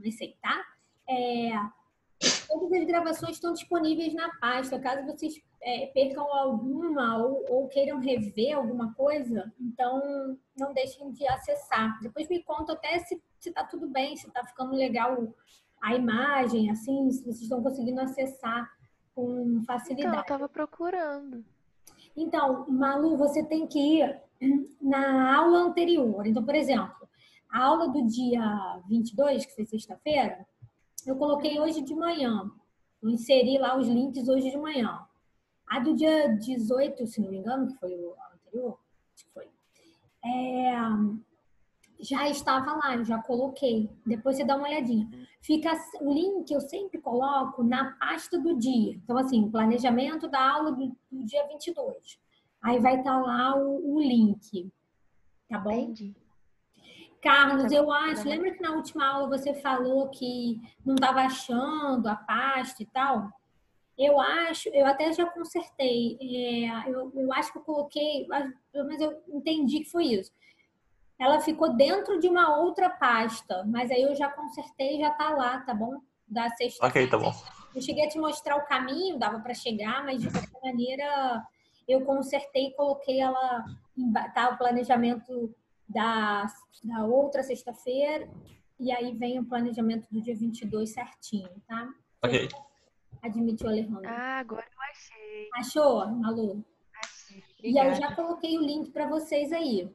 não sei, tá? Todas as gravações estão disponíveis na pasta. Caso vocês percam alguma ou queiram rever alguma coisa, então não deixem de acessar. Depois me conta até se tá tudo bem, se tá ficando legal a imagem, assim, se vocês estão conseguindo acessar com facilidade. Então, eu tava procurando. Então, Malu, você tem que ir na aula anterior. Então, por exemplo, a aula do dia 22, que foi sexta-feira, eu coloquei hoje de manhã. Eu inseri lá os links hoje de manhã. A do dia 18, se não me engano, que foi o anterior, acho que foi, já estava lá, eu já coloquei. Depois você dá uma olhadinha. Fica o link, eu sempre coloco na pasta do dia. Então, assim, planejamento da aula do dia 22. Aí vai estar lá o link. Tá bom? Entendi. Carlos, Tá eu bom, acho, lembra que na última aula você falou que não estava achando a pasta e tal? Eu acho, eu até já consertei. Eu acho que eu coloquei, mas eu entendi que foi isso. Ela ficou dentro de uma outra pasta, mas aí eu já consertei e já tá lá, tá bom? Da sexta. Ok, tá bom. Eu cheguei a te mostrar o caminho, dava para chegar, mas de qualquer maneira eu consertei e coloquei ela, tá, o planejamento da outra sexta-feira, e aí vem o planejamento do dia 22 certinho, tá? Ok. Admitiu, Alejandro. Ah, agora eu achei. Achou, Malu? Achei. E eu Obrigada. já coloquei o link para vocês aí.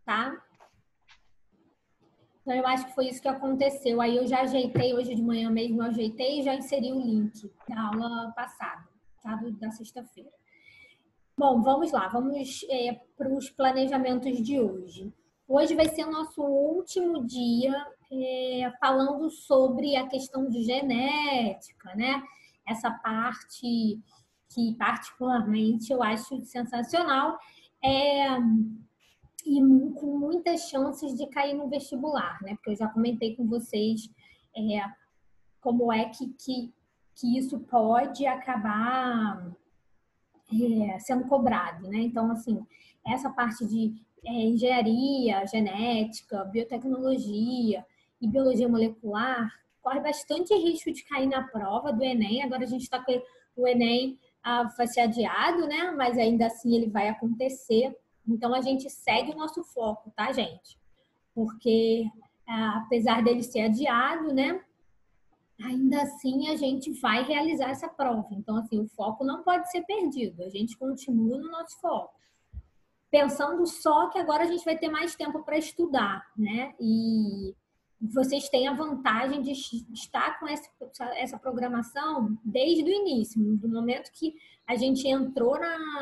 Tá? Então, eu acho que foi isso que aconteceu. Aí eu já ajeitei, hoje de manhã mesmo eu ajeitei e já inseri o link da aula passada, tá? Da sexta-feira. Bom, vamos lá, vamos para os planejamentos de hoje. Hoje vai ser o nosso último dia falando sobre a questão de genética, né? Essa parte que particularmente eu acho sensacional e com muitas chances de cair no vestibular, né? Porque eu já comentei com vocês como é que isso pode acabar sendo cobrado, né? Então, assim, essa parte de engenharia, genética, biotecnologia e biologia molecular corre bastante risco de cair na prova do Enem. Agora a gente está com o Enem vai ser adiado, né? Mas ainda assim ele vai acontecer. Então a gente segue o nosso foco, tá, gente? Porque apesar dele ser adiado, né? Ainda assim a gente vai realizar essa prova. Então, assim, o foco não pode ser perdido. A gente continua no nosso foco. Pensando só que agora a gente vai ter mais tempo para estudar, né? E vocês têm a vantagem de estar com essa programação desde o início, do momento que a gente entrou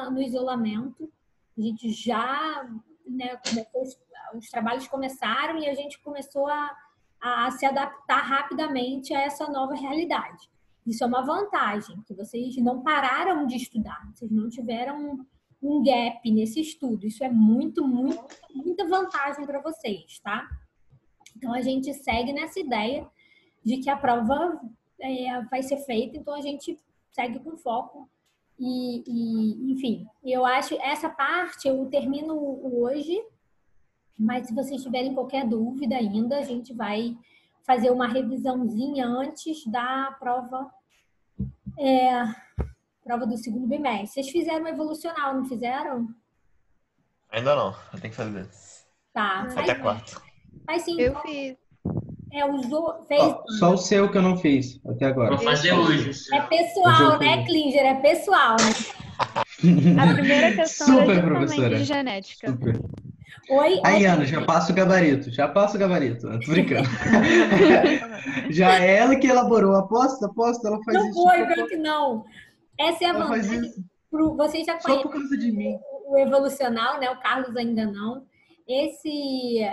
no isolamento, a gente já, né, os trabalhos começaram e a gente começou a se adaptar rapidamente a essa nova realidade. Isso é uma vantagem, que vocês não pararam de estudar, vocês não tiveram um gap nesse estudo. Isso é muita vantagem para vocês, tá? Então, a gente segue nessa ideia de que a prova vai ser feita, então a gente segue com foco. Enfim, eu acho essa parte eu termino hoje, mas se vocês tiverem qualquer dúvida ainda, a gente vai fazer uma revisãozinha antes da prova do segundo bimestre. Vocês fizeram evolucional, não fizeram? Ainda não, eu tenho que fazer. Tá. Até quarta. Faz sim. Eu fiz. Fez. Só o seu que eu não fiz até agora. Vou fazer hoje. É pessoal, né, Klinger? É pessoal, né? A primeira questão Super, é justamente professora. de genética. Super. Oi? Aí, Ana, já passa o gabarito. Tô brincando. Já é ela que elaborou. Aposta, ela faz não isso. Não foi, pior que não. Essa é a Ela faz vantagem. isso. Vocês já Só conhecem por causa de mim. o evolucional, né? O Carlos ainda não. Esse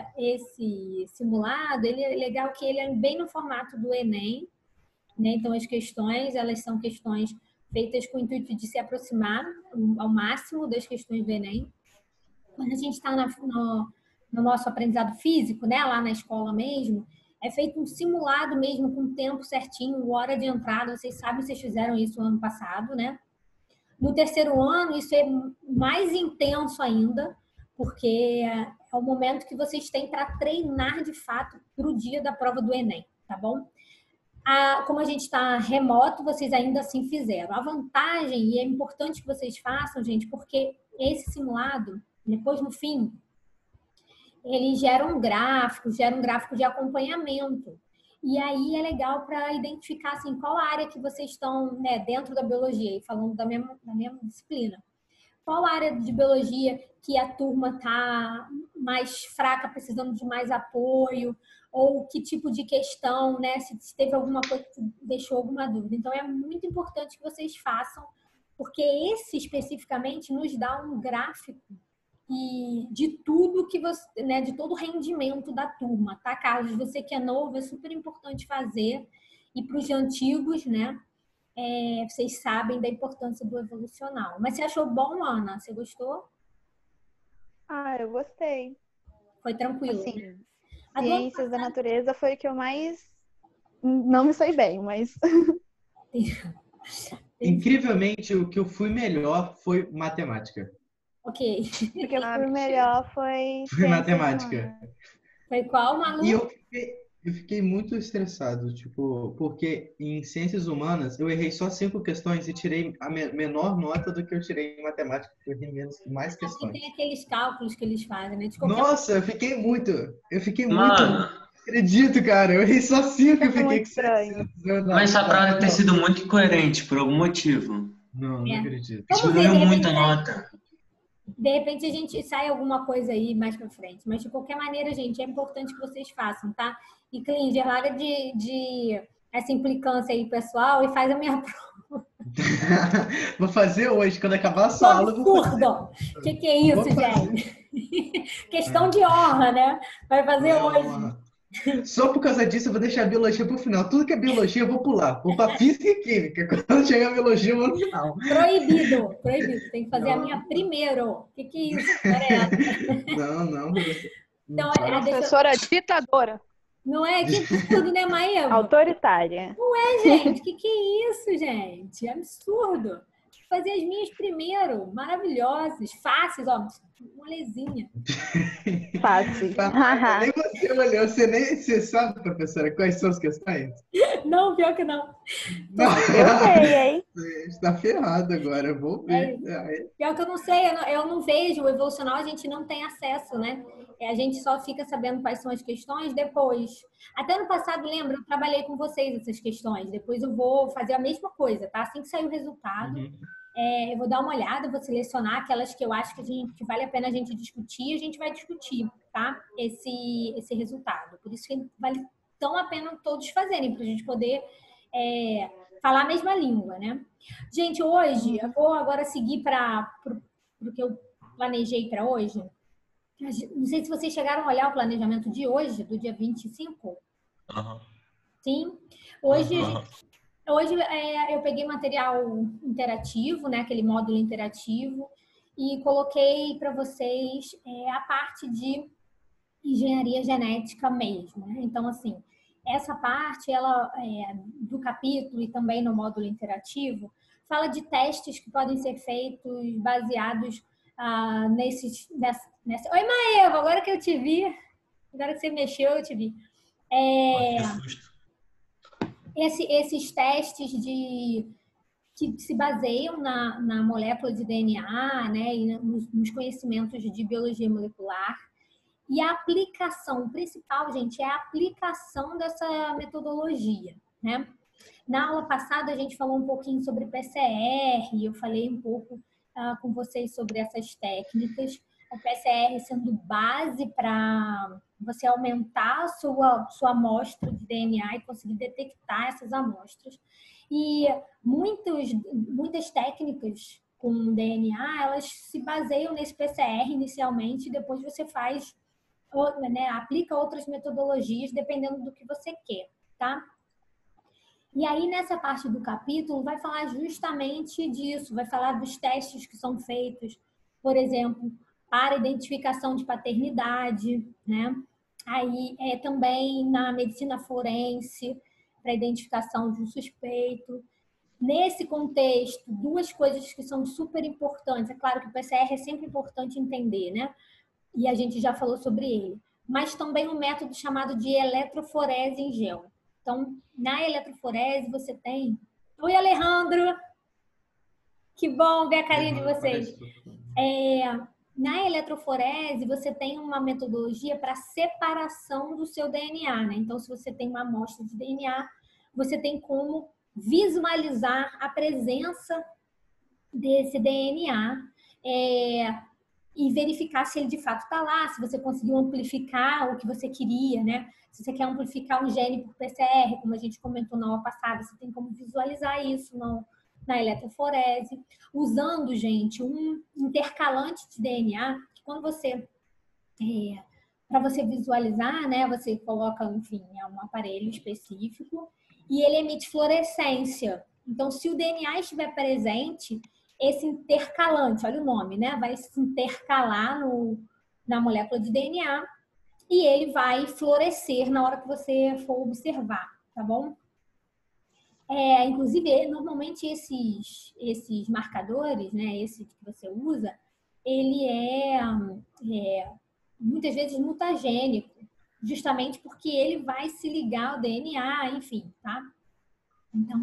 simulado, ele é legal que ele é bem no formato do Enem, né? Então, as questões, elas são questões feitas com o intuito de se aproximar ao máximo das questões do Enem. Quando a gente está no nosso aprendizado físico, né? Lá na escola mesmo, é feito um simulado mesmo, com tempo certinho, hora de entrada. Vocês sabem, vocês fizeram isso no ano passado, né? No terceiro ano, isso é mais intenso ainda, porque é o momento que vocês têm para treinar de fato para o dia da prova do Enem, tá bom? Como a gente está remoto, vocês ainda assim fizeram. A vantagem, e é importante que vocês façam, gente, porque esse simulado, depois no fim, ele gera um gráfico de acompanhamento. E aí é legal para identificar assim, qual área que vocês estão, né, dentro da biologia, e falando da mesma disciplina. Qual área de biologia que a turma está mais fraca, precisando de mais apoio, ou que tipo de questão, né? Se teve alguma coisa que deixou alguma dúvida. Então, é muito importante que vocês façam, porque esse especificamente nos dá um gráfico de tudo que você, né, de todo o rendimento da turma, tá, Carlos? Você que é novo, é super importante fazer. E para os antigos, né? Vocês sabem da importância do evolucional. Mas você achou bom, Ana? Você gostou? Eu gostei. Foi tranquilo, Assim, né? ciências da natureza foi o que eu mais não me sei bem, mas Incrivelmente, o que eu fui melhor foi matemática. Ok. o que eu fui mentira. melhor foi Foi ciências matemática. humanas. Foi qual, Malu? E eu fiquei muito estressado, tipo, porque em ciências humanas eu errei só 5 questões e tirei a menor nota do que eu tirei em matemática, porque eu errei mais Aqui questões. tem aqueles cálculos que eles fazem, né? De qualquer Nossa, eu fiquei muito. Mano, Acredito, cara. Eu errei só 5 e Foi muito fiquei com estranho. 700. mas sua prova deve ter sido muito incoerente por algum motivo. Não É. acredito. Vamos ver, Diminuiu muito a nota. de repente a gente sai alguma coisa aí mais pra frente. Mas de qualquer maneira, gente, é importante que vocês façam, tá? E Klinger, larga de essa implicância aí, pessoal, e faz a minha prova. Vou fazer hoje, quando acabar a Que sua aula. Eu vou fazer. absurdo! O que é isso, Vou fazer. gente? Questão de honra, né? Vai fazer hoje. Só por causa disso eu vou deixar a biologia pro final. Tudo que é biologia eu vou pular. Vou pra física e química. Quando chegar a biologia eu vou no final. Proibido, proibido. Tem que fazer a minha primeiro. O que é isso? Não. Então, Professora ditadora. não é que absurdo, né, Maeva? Autoritária. Gente, que é isso, gente? É absurdo. Fazer as minhas primeiro, maravilhosas, fáceis, ó, molezinha. Fácil. Nem você olhou, você sabe, professora, quais são as questões? Não, pior que não. Eu sei, hein? Está ferrado agora, eu vou ver. Pior que eu não sei, eu não vejo o evolucional, a gente não tem acesso, né? A gente só fica sabendo quais são as questões depois. Até no passado, lembra, eu trabalhei com vocês essas questões. Depois eu vou fazer a mesma coisa, tá? Assim que sair o resultado, eu vou dar uma olhada, vou selecionar aquelas que eu acho que vale a pena a gente discutir, a gente vai discutir, tá? Esse resultado. Por isso que vale tão a pena todos fazerem, para a gente poder falar a mesma língua, né? Gente, hoje, eu vou agora seguir para o que eu planejei para hoje. Não sei se vocês chegaram a olhar o planejamento de hoje, do dia 25. Aham. Sim. Hoje, Aham. hoje eu peguei material interativo, né, aquele módulo interativo, e coloquei para vocês a parte de engenharia genética mesmo, né? Então, assim, essa parte ela do capítulo e também no módulo interativo fala de testes que podem ser feitos baseados nessa. Oi, Maeva, agora que eu te vi, agora que você mexeu, eu te vi. Que susto. Esses testes que se baseiam na molécula de DNA, né, e nos conhecimentos de biologia molecular. E a aplicação principal, gente, é a aplicação dessa metodologia, né? Na aula passada, a gente falou um pouquinho sobre PCR, eu falei um pouco com vocês sobre essas técnicas. O PCR sendo base para você aumentar a sua amostra de DNA e conseguir detectar essas amostras. E muitas técnicas com DNA, elas se baseiam nesse PCR inicialmente, e depois você faz, né, aplica outras metodologias dependendo do que você quer, tá? E aí, nessa parte do capítulo, vai falar justamente disso, vai falar dos testes que são feitos, por exemplo, para identificação de paternidade, né? Aí, também na medicina forense, para identificação de um suspeito. Nesse contexto, duas coisas que são super importantes. É claro que o PCR é sempre importante entender, né? e a gente já falou sobre ele. Mas também um método chamado de eletroforese em gel. Então, na eletroforese você tem... Oi, Alejandro! Que bom ver a carinha de vocês. Na eletroforese, você tem uma metodologia para separação do seu DNA, né? Então, se você tem uma amostra de DNA, você tem como visualizar a presença desse DNA e verificar se ele de fato está lá, se você conseguiu amplificar o que você queria, né? Se você quer amplificar um gene por PCR, como a gente comentou na aula passada, você tem como visualizar isso na eletroforese, usando, gente, um intercalante de DNA, que quando você, para você visualizar, né, você coloca, enfim, um aparelho específico e ele emite fluorescência. Então, se o DNA estiver presente, esse intercalante, olha o nome, né, vai se intercalar na molécula de DNA e ele vai florescer na hora que você for observar, tá bom? Inclusive, normalmente esses marcadores, né, esse que você usa, ele muitas vezes mutagênico, justamente porque ele vai se ligar ao DNA, enfim, tá? Então,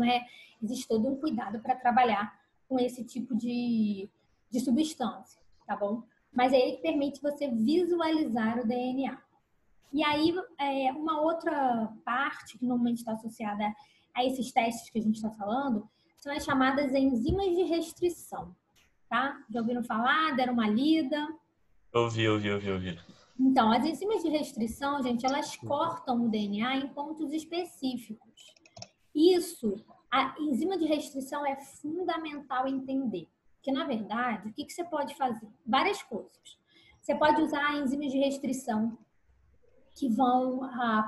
existe todo um cuidado para trabalhar com esse tipo de substância, tá bom? Mas é ele que permite você visualizar o DNA. E aí, uma outra parte que normalmente está associada a esses testes que a gente está falando são as chamadas enzimas de restrição, tá? Já ouviram falar? Deram uma lida? Ouvi. Então, as enzimas de restrição, gente, elas cortam o DNA em pontos específicos. A enzima de restrição é fundamental entender. Porque, na verdade, o que você pode fazer? Várias coisas. Você pode usar enzimas de restrição que vão,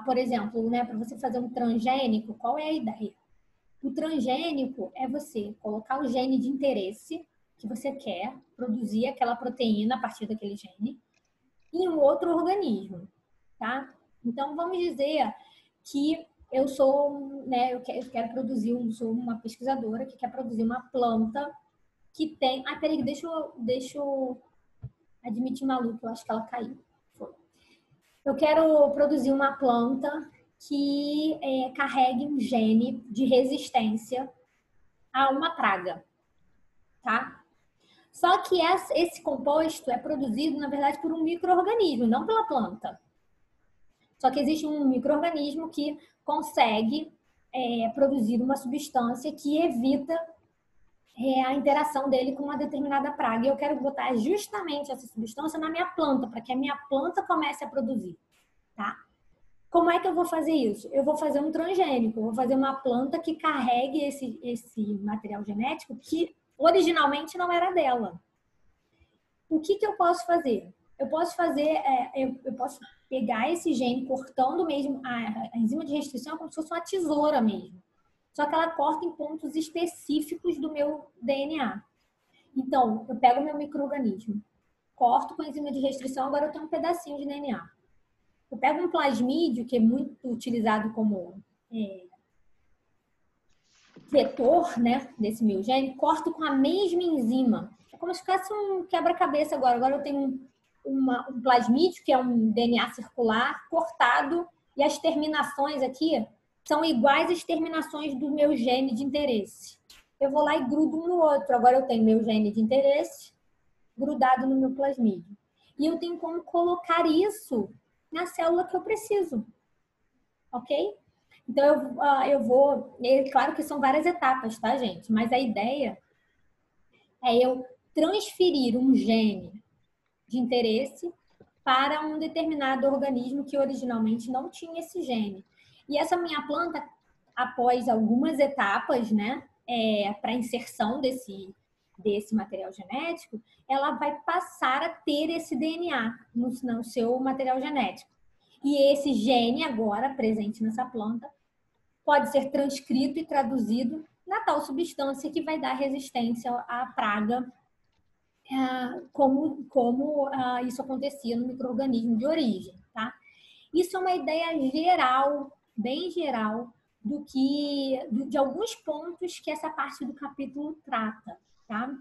por exemplo, né, para você fazer um transgênico, qual é a ideia? O transgênico é você colocar o gene de interesse que você quer produzir aquela proteína a partir daquele gene em um outro organismo, tá? Então, vamos dizer que eu sou, né, eu quero produzir, sou uma pesquisadora que quer produzir uma planta que tem... peraí, deixa eu admitir maluco, eu acho que ela caiu. Eu quero produzir uma planta que carregue um gene de resistência a uma praga, tá? Só que esse composto é produzido, na verdade, por um micro-organismo, não pela planta. Só que existe um micro-organismo que consegue produzir uma substância que evita a interação dele com uma determinada praga. E eu quero botar justamente essa substância na minha planta, para que a minha planta comece a produzir, tá? Como é que eu vou fazer isso? Eu vou fazer um transgênico, eu vou fazer uma planta que carregue esse material genético que originalmente não era dela. O que eu posso fazer? Eu posso pegar esse gene cortando mesmo, a enzima de restrição é como se fosse uma tesoura mesmo. Só que ela corta em pontos específicos do meu DNA. Então, eu pego o meu micro-organismo, corto com a enzima de restrição, agora eu tenho um pedacinho de DNA. Eu pego um plasmídio, que é muito utilizado como vetor, né, desse meu gene, corto com a mesma enzima. É como se fosse um quebra-cabeça agora. Agora eu tenho um plasmídio, que é um DNA circular, cortado, e as terminações aqui são iguais às terminações do meu gene de interesse. Eu vou lá e grudo um no outro. Agora eu tenho meu gene de interesse grudado no meu plasmídio. E eu tenho como colocar isso na célula que eu preciso. Ok? Então, claro que são várias etapas, tá, gente? Mas a ideia é eu transferir um gene de interesse para um determinado organismo que originalmente não tinha esse gene. E essa minha planta, após algumas etapas, né, para inserção desse material genético, ela vai passar a ter esse DNA no seu material genético. E esse gene agora presente nessa planta pode ser transcrito e traduzido na tal substância que vai dar resistência à praga, como isso acontecia no micro-organismo de origem, tá? Isso é uma ideia geral, bem geral, de alguns pontos que essa parte do capítulo trata, tá?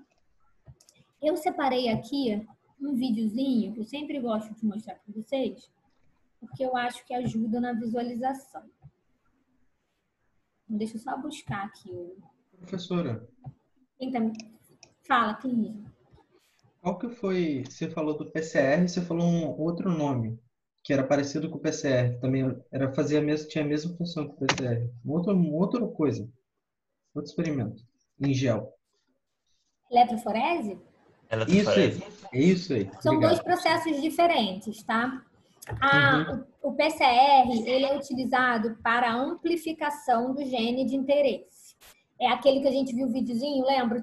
Eu separei aqui um videozinho que eu sempre gosto de mostrar para vocês, porque eu acho que ajuda na visualização. Então, deixa eu só buscar aqui o... Professora, Então, fala, Cris. qual que foi? Você falou do PCR, você falou um outro nome que era parecido com o PCR, também era fazia mesmo, tinha a mesma função que o PCR. Outra coisa, outro experimento em gel. Eletroforese? Isso aí, Eletroforese. é isso aí. São dois Obrigado. processos diferentes, tá? Uhum. O PCR, ele é utilizado para a amplificação do gene de interesse. É aquele que a gente viu o videozinho, lembra?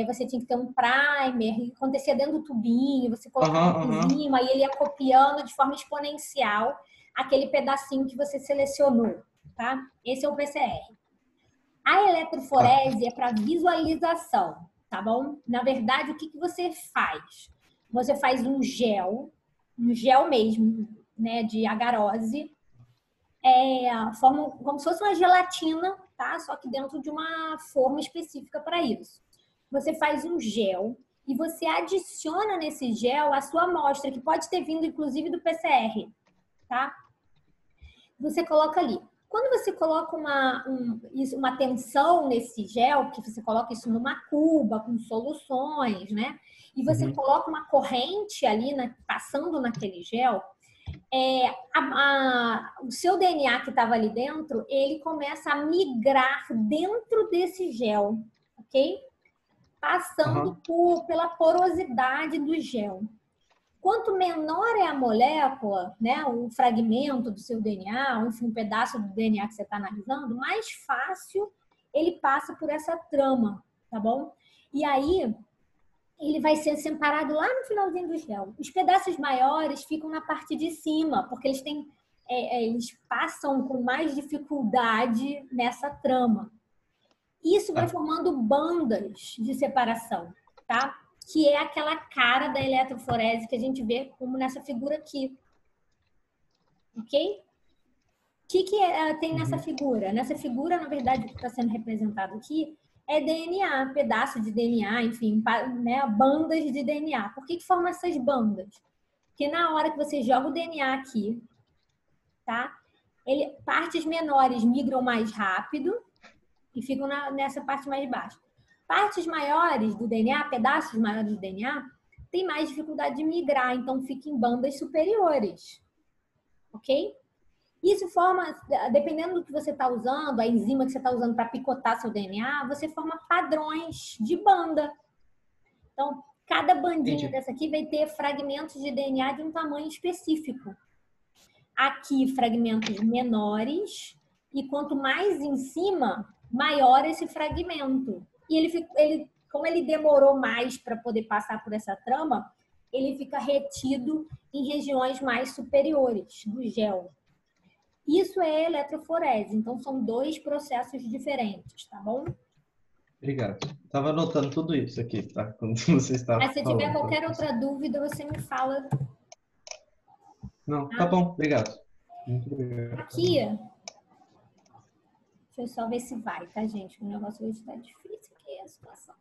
Você tinha que ter um primer, e acontecia dentro do tubinho, você colocava Aham. por cima e ele ia copiando de forma exponencial aquele pedacinho que você selecionou, tá? Esse é o PCR. A eletroforese é para visualização, tá bom? Na verdade, o que você faz? Você faz um gel mesmo, né, de agarose, forma como se fosse uma gelatina, tá? Só que dentro de uma forma específica para isso. Você faz um gel e você adiciona nesse gel a sua amostra, que pode ter vindo inclusive do PCR, tá? Você coloca ali. Quando você coloca uma tensão nesse gel, que você coloca isso numa cuba com soluções, né? E você coloca uma corrente ali, passando naquele gel, o seu DNA que estava ali dentro, ele começa a migrar dentro desse gel, ok? Passando pela porosidade do gel. Quanto menor é a molécula, né, um fragmento do seu DNA, enfim, um pedaço do DNA que você está analisando, mais fácil ele passa por essa trama, tá bom? E aí, ele vai ser separado lá no finalzinho do gel. Os pedaços maiores ficam na parte de cima, porque eles passam com mais dificuldade nessa trama. Isso vai formando bandas de separação, tá? Que é aquela cara da eletroforese que a gente vê como nessa figura aqui. Ok? O que tem nessa figura? Nessa figura, na verdade, o que está sendo representado aqui é DNA, pedaço de DNA, enfim, né, bandas de DNA. Por que forma essas bandas? Porque na hora que você joga o DNA aqui, tá? Partes menores migram mais rápido e ficam nessa parte mais baixa. Partes maiores do DNA, pedaços maiores do DNA, tem mais dificuldade de migrar, então fica em bandas superiores. Ok? Isso forma, dependendo do que você está usando, a enzima que você está usando para picotar seu DNA, você forma padrões de banda. Então, cada bandinha dessa aqui vai ter fragmentos de DNA de um tamanho específico. Aqui, fragmentos menores, e quanto mais em cima, maior esse fragmento. E como ele demorou mais para poder passar por essa trama, ele fica retido em regiões mais superiores do gel. Isso é eletroforese, então são dois processos diferentes, tá bom? Obrigado. Estava anotando tudo isso aqui, tá? Quando você estava Mas se falando. tiver qualquer outra dúvida, você me fala. Não, tá bom, obrigado. Muito obrigado. Aqui, deixa eu só ver se vai, tá, gente? O negócio hoje tá difícil aqui, a situação.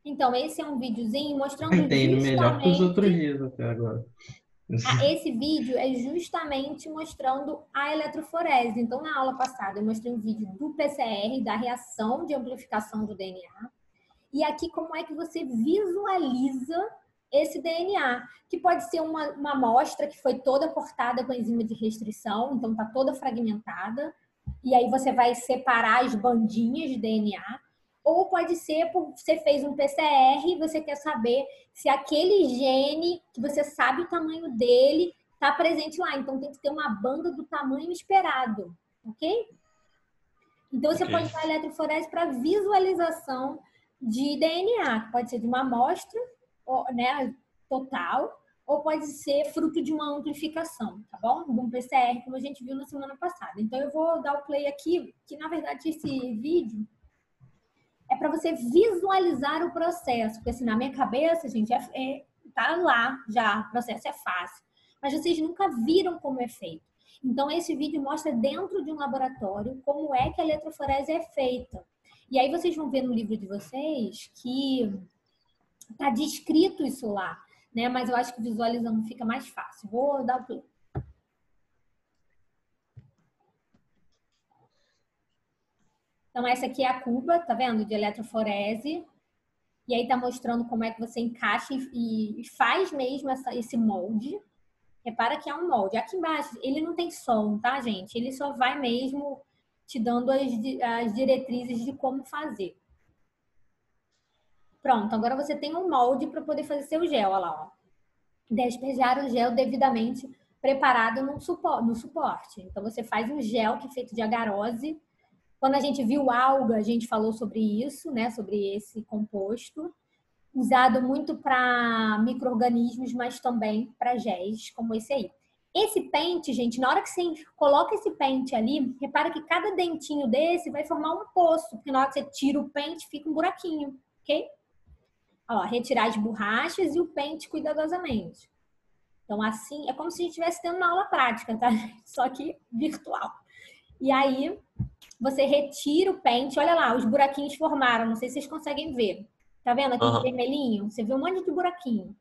Então, esse é um videozinho mostrando Entendo melhor que os outros justamente... dias até agora. Esse vídeo é justamente mostrando a eletroforese. Então, na aula passada, eu mostrei um vídeo do PCR, da reação de amplificação do DNA. E aqui, como é que você visualiza esse DNA, que pode ser uma amostra que foi toda cortada com enzima de restrição, então está toda fragmentada, e aí você vai separar as bandinhas de DNA, ou pode ser porque você fez um PCR e você quer saber se aquele gene, que você sabe o tamanho dele, está presente lá. Então tem que ter uma banda do tamanho esperado, ok? Então você pode usar a eletroforese para visualização de DNA, que pode ser de uma amostra, né, total, ou pode ser fruto de uma amplificação, tá bom? De um PCR, como a gente viu na semana passada. Então eu vou dar o play aqui, que na verdade esse vídeo é para você visualizar o processo, porque assim, na minha cabeça, gente, tá lá já, o processo é fácil, mas vocês nunca viram como é feito. Então esse vídeo mostra dentro de um laboratório como é que a eletroforese é feita. E aí vocês vão ver no livro de vocês que tá descrito isso lá, né? Mas eu acho que visualizando fica mais fácil. Vou dar o play. Então, essa aqui é a cuba, tá vendo? De eletroforese. E aí tá mostrando como é que você encaixa e faz mesmo esse molde. Repara que é um molde. Aqui embaixo, ele não tem som, tá, gente? Ele só vai mesmo te dando as diretrizes de como fazer. Pronto, agora você tem um molde para poder fazer seu gel. Olha lá, ó. Despejar o gel devidamente preparado no suporte. Então, você faz um gel que é feito de agarose. Quando a gente viu alga, a gente falou sobre isso, né? Sobre esse composto. Usado muito para micro-organismos, mas também para géis, como esse aí. Esse pente, gente, na hora que você coloca esse pente ali, repara que cada dentinho desse vai formar um poço, porque na hora que você tira o pente, fica um buraquinho, ok? Ó, retirar as borrachas e o pente cuidadosamente. Então, assim, é como se a gente estivesse tendo uma aula prática, tá? Só que virtual. E aí, você retira o pente, olha lá, os buraquinhos formaram, não sei se vocês conseguem ver. Tá vendo aqui de vermelhinho? Você vê um monte de buraquinho.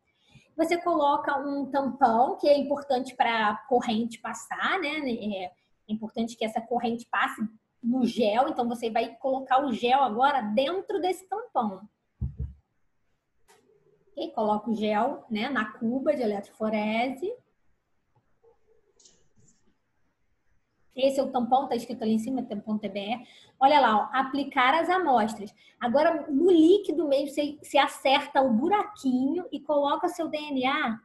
Você coloca um tampão, que é importante para a corrente passar, né? É importante que essa corrente passe no gel, então você vai colocar o gel agora dentro desse tampão. E coloca o gel, né, na cuba de eletroforese. Esse é o tampão, tá escrito ali em cima, tampão TBE. Olha lá, ó, aplicar as amostras. Agora, no líquido mesmo, você acerta o buraquinho e coloca seu DNA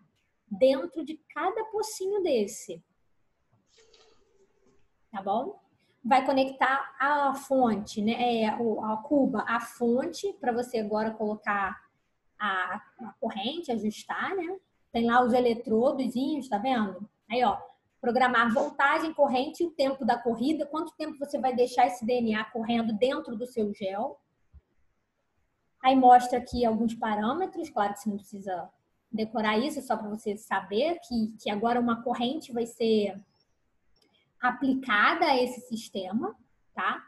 dentro de cada pocinho desse. Tá bom? Vai conectar a fonte, né? A cuba, a fonte, para você agora colocar a corrente, ajustar, né? Tem lá os eletrodozinhos, tá vendo? Aí, ó, programar voltagem, corrente e o tempo da corrida. Quanto tempo você vai deixar esse DNA correndo dentro do seu gel? Aí mostra aqui alguns parâmetros, claro que você não precisa decorar isso, só para você saber que agora uma corrente vai ser aplicada a esse sistema, tá?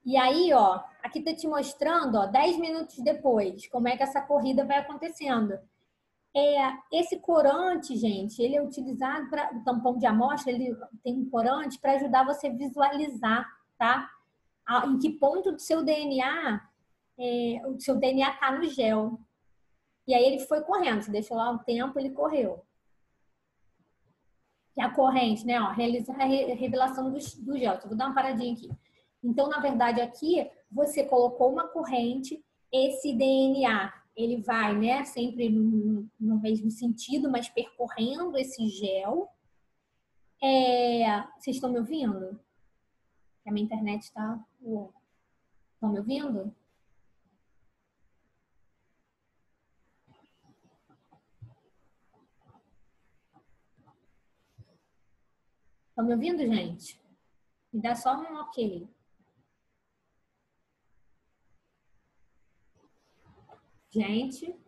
E aí, ó, aqui tá te mostrando, ó, 10 minutos depois, como é que essa corrida vai acontecendo. Esse corante, gente, ele é utilizado para o tampão de amostra, ele tem um corante para ajudar você a visualizar, tá? Em que ponto do seu DNA o seu DNA tá no gel. E aí ele foi correndo, você deixou lá um tempo, ele correu. E a corrente, né? Ó, realizar a revelação do gel. Então, vou dar uma paradinha aqui. Então, na verdade, aqui você colocou uma corrente, esse DNA, ele vai, né, sempre no mesmo sentido, mas percorrendo esse gel. Vocês estão me ouvindo? A minha internet está... Estão me ouvindo? Estão me ouvindo, gente? Me dá só um ok. Gente,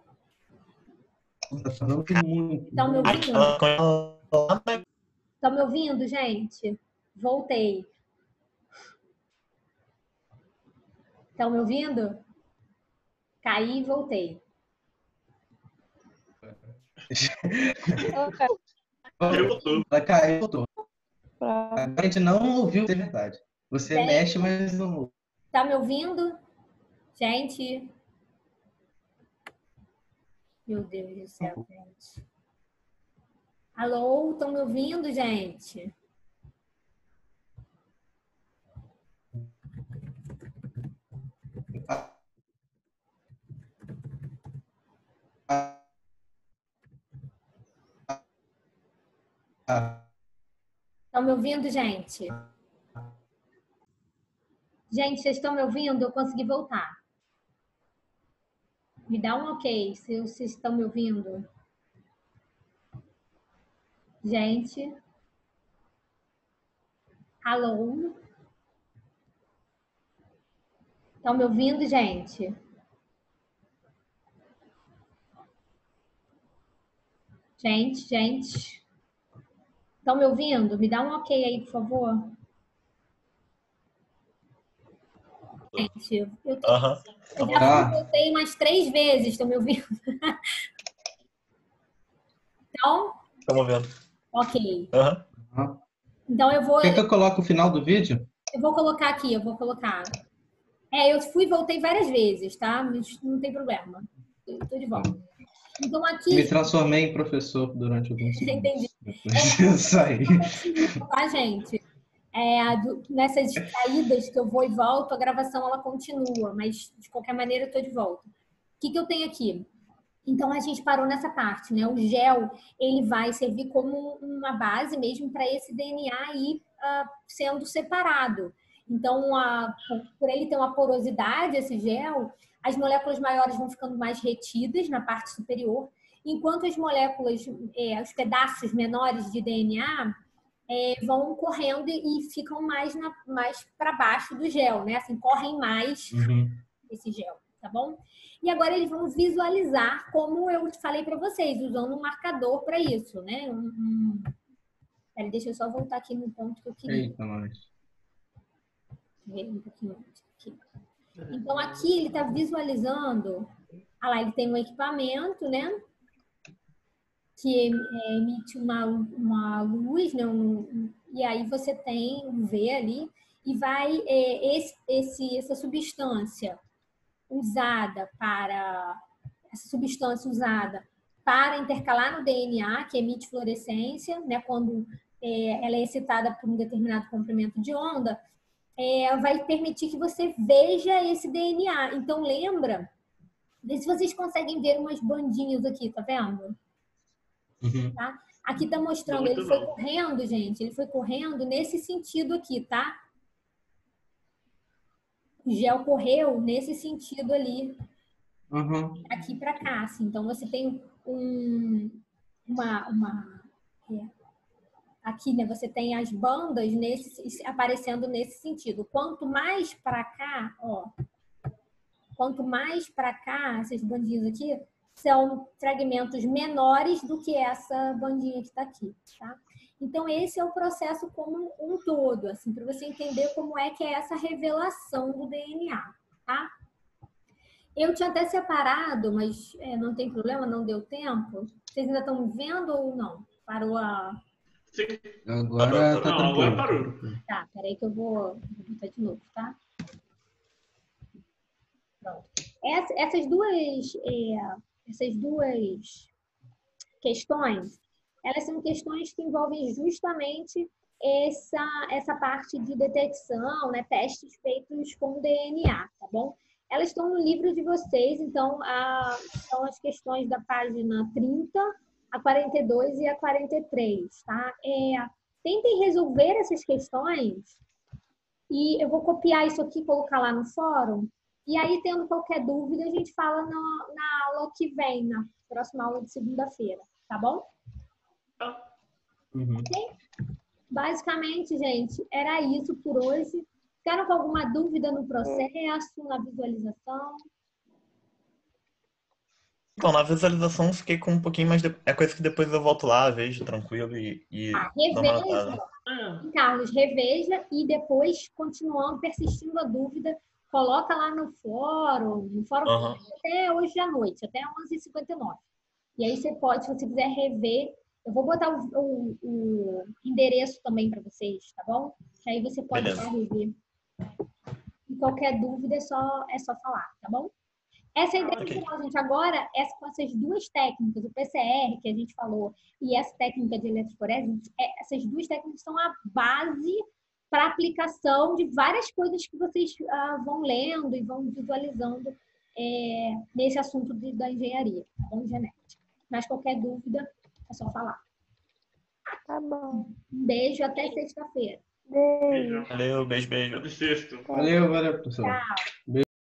Tá falando muito. estão me ouvindo? Estão me ouvindo, gente? Voltei. Estão me ouvindo? Caí e voltei. Ela caiu, voltou. A gente não ouviu, é verdade. Você Gente, mexe, mas não. tá me ouvindo? Gente. Meu Deus do céu, gente. Alô, estão me ouvindo, gente? Estão me ouvindo, gente? Gente, vocês estão me ouvindo? Eu consegui voltar. Me dá um ok se vocês estão me ouvindo. Gente. Alô? Estão me ouvindo, gente? Gente. Estão me ouvindo? Me dá um ok aí, por favor. gente. Eu Aham. já Tá. voltei umas 3 vezes, estão me ouvindo? Então, Estamos vendo. ok. Aham. Aham. Então eu vou Quer que eu coloque o final do vídeo? colocar aqui, eu vou colocar. Eu fui e voltei várias vezes, tá? Mas não tem problema. Eu tô de volta. Então Me aqui, transformei em professor durante alguns segundos. Entendi. Depois de sair. continua, tá, gente? Nessas saídas que eu vou e volto, a gravação ela continua, mas de qualquer maneira eu tô de volta. O que eu tenho aqui? Então a gente parou nessa parte, né? O gel ele vai servir como uma base mesmo para esse DNA ir sendo separado. Então, por ele ter uma porosidade, esse gel, as moléculas maiores vão ficando mais retidas na parte superior, enquanto as moléculas, os pedaços menores de DNA vão correndo e ficam mais para baixo do gel, né? Assim, correm mais Uhum. esse gel, tá bom? E agora eles vão visualizar, como eu falei para vocês, usando um marcador para isso, né? Peraí, deixa eu só voltar aqui no ponto que eu queria Eita, nós. ver um pouquinho antes aqui. Então aqui ele está visualizando, lá, ele tem um equipamento, né? Que emite uma luz, né? E aí você tem um V ali e vai essa substância usada intercalar no DNA, que emite fluorescência, né, quando ela é excitada por um determinado comprimento de onda, vai permitir que você veja esse DNA. Então, lembra? Vê se vocês conseguem ver umas bandinhas aqui, tá vendo? Uhum. Tá? Aqui tá mostrando, ele foi correndo, gente, ele foi correndo nesse sentido aqui, tá? O gel correu nesse sentido ali, Uhum. aqui para cá, assim. Então você tem aqui, né? Você tem as bandas aparecendo nesse sentido. Quanto mais para cá, essas bandinhas aqui são fragmentos menores do que essa bandinha que está aqui, tá? Então esse é o processo como um todo, assim, para você entender como é que é essa revelação do DNA, tá? Eu tinha até separado, mas não tem problema, não deu tempo. Vocês ainda estão vendo ou não? Parou a... Agora tá Não, tranquilo. agora parou. Tá, peraí que eu vou botar de novo, tá? Pronto. Essas duas questões, elas são questões que envolvem justamente essa parte de detecção, né? Testes feitos com DNA, tá bom? Elas estão no livro de vocês, então são as questões da página 30, a 42 e a 43, tá? Tentem resolver essas questões e eu vou copiar isso aqui e colocar lá no fórum. E aí, tendo qualquer dúvida, a gente fala na aula que vem, na próxima aula de segunda-feira, tá bom? Uhum. Ok? Basicamente, gente, era isso por hoje. Ficaram com alguma dúvida no processo, na visualização? Então, na visualização fiquei com um pouquinho mais de... É coisa que depois eu volto lá, vejo tranquilo e dou uma notada. Reveja, Carlos, reveja e depois, continuando, persistindo a dúvida, coloca lá no fórum Aham. até hoje à noite, até 11h59. E aí você pode, se você quiser rever, eu vou botar o endereço também para vocês, tá bom? Que aí você pode Beleza. rever. E qualquer dúvida é só falar, tá bom? Essa é a ideia Ok. final, gente. Agora, com essas duas técnicas, o PCR, que a gente falou, e essa técnica de eletroforese, essas duas técnicas são a base para aplicação de várias coisas que vocês vão lendo e vão visualizando nesse assunto da engenharia, tá bom? Genética. Mas qualquer dúvida, é só falar. Tá bom. Um beijo, até sexta-feira. Beijo. Valeu, beijo, beijo. Até sexta. Valeu, professor. Tchau. Beijo.